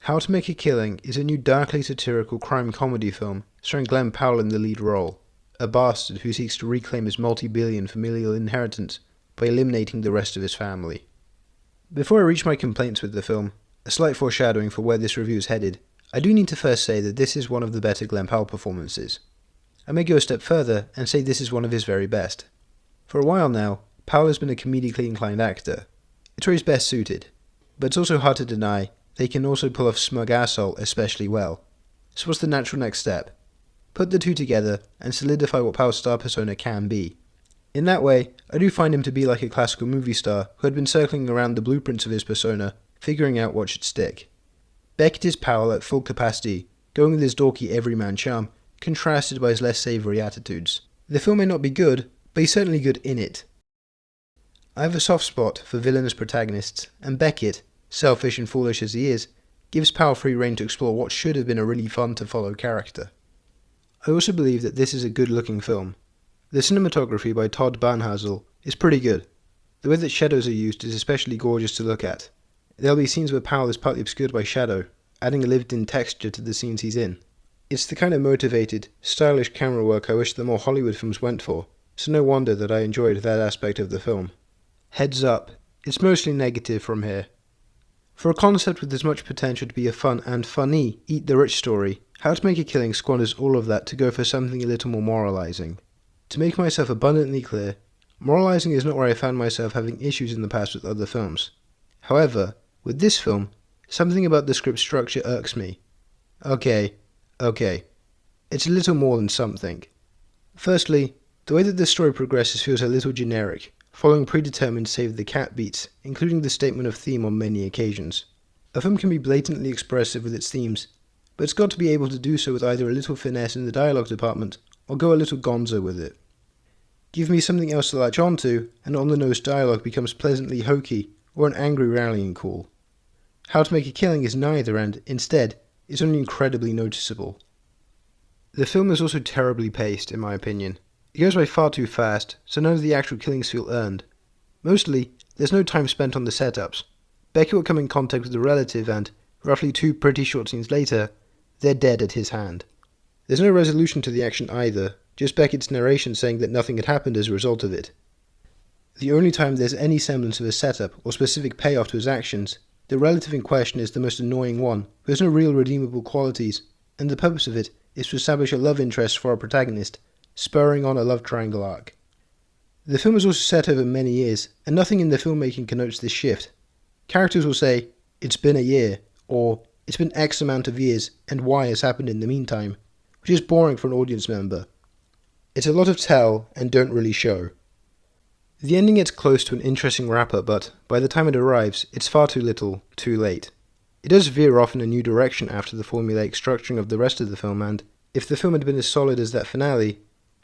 How to Make a Killing is a new darkly satirical crime comedy film starring Glenn Powell in the lead role, a bastard who seeks to reclaim his multi-billion familial inheritance by eliminating the rest of his family. Before I reach my complaints with the film, a slight foreshadowing for where this review is headed, I do need to first say that this is one of the better Glenn Powell performances. I may go a step further and say this is one of his very best. For a while now, Powell has been a comedically inclined actor. It's where he's best suited, but it's also hard to deny that he can also pull off smug asshole especially well. So what's the natural next step? Put the two together and solidify what Powell's star persona can be. In that way, I do find him to be like a classical movie star who had been circling around the blueprints of his persona, figuring out what should stick. Beckett is Powell at full capacity, going with his dorky everyman charm, contrasted by his less savoury attitudes. The film may not be good, but he's certainly good in it. I have a soft spot for villainous protagonists, and Beckett, selfish and foolish as he is, gives Powell free rein to explore what should have been a really fun to follow character. I also believe that this is a good looking film. The cinematography by Todd Barnhazel is pretty good. The way that shadows are used is especially gorgeous to look at. There'll be scenes where Powell is partly obscured by shadow, adding a lived-in texture to the scenes he's in. It's the kind of motivated, stylish camera work I wish the more Hollywood films went for, so no wonder that I enjoyed that aspect of the film. Heads up, it's mostly negative from here. For a concept with as much potential to be a fun and funny eat-the-rich story, How to Make a Killing squanders all of that to go for something a little more moralizing. To make myself abundantly clear, moralizing is not where I found myself having issues in the past with other films. However, with this film, something about the script structure irks me. Okay. It's a little more than something. Firstly, the way that the story progresses feels a little generic, following predetermined save the cat beats, including the statement of theme on many occasions. A film can be blatantly expressive with its themes, but it's got to be able to do so with either a little finesse in the dialogue department, or go a little gonzo with it. Give me something else to latch onto, and on-the-nose dialogue becomes pleasantly hokey, or an angry rallying call. How to Make a Killing is neither, and, instead, is only incredibly noticeable. The film is also terribly paced, in my opinion. It goes by far too fast, so none of the actual killings feel earned. Mostly, there's no time spent on the setups. Beckett will come in contact with a relative and, roughly 2 pretty short scenes later, they're dead at his hand. There's no resolution to the action either, just Beckett's narration saying that nothing had happened as a result of it. The only time there's any semblance of a setup or specific payoff to his actions, the relative in question is the most annoying one, who has no real redeemable qualities, and the purpose of it is to establish a love interest for our protagonist, spurring on a love triangle arc. The film is also set over many years, and nothing in the filmmaking connotes this shift. Characters will say, "It's been a year," or "It's been X amount of years, and Y has happened in the meantime," which is boring for an audience member. It's a lot of tell, and don't really show. The ending gets close to an interesting wrapper, but by the time it arrives, it's far too little, too late. It does veer off in a new direction after the formulaic structuring of the rest of the film, and, if the film had been as solid as that finale,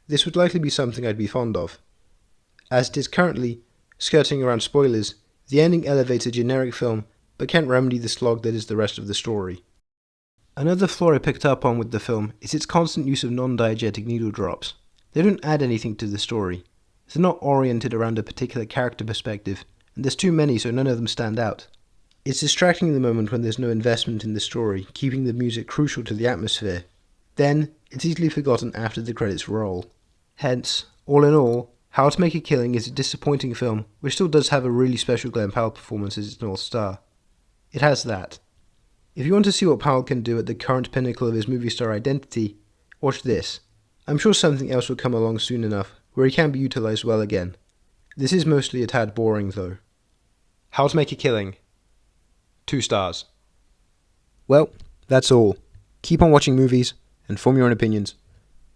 this would likely be something I'd be fond of. As it is currently, skirting around spoilers, the ending elevates a generic film, but can't remedy the slog that is the rest of the story. Another flaw I picked up on with the film is its constant use of non-diegetic needle drops. They don't add anything to the story. They're not oriented around a particular character perspective, and there's too many so none of them stand out. It's distracting in the moment when there's no investment in the story, keeping the music crucial to the atmosphere. Then, it's easily forgotten after the credits roll. Hence, all in all, How to Make a Killing is a disappointing film, which still does have a really special Glenn Powell performance as its North Star. It has that. If you want to see what Powell can do at the current pinnacle of his movie star identity, watch this. I'm sure something else will come along soon enough, where he can be utilised well again. This is mostly a tad boring though. How to Make a Killing. 2 stars. Well, that's all. Keep on watching movies, and form your own opinions.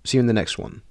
See you in the next one.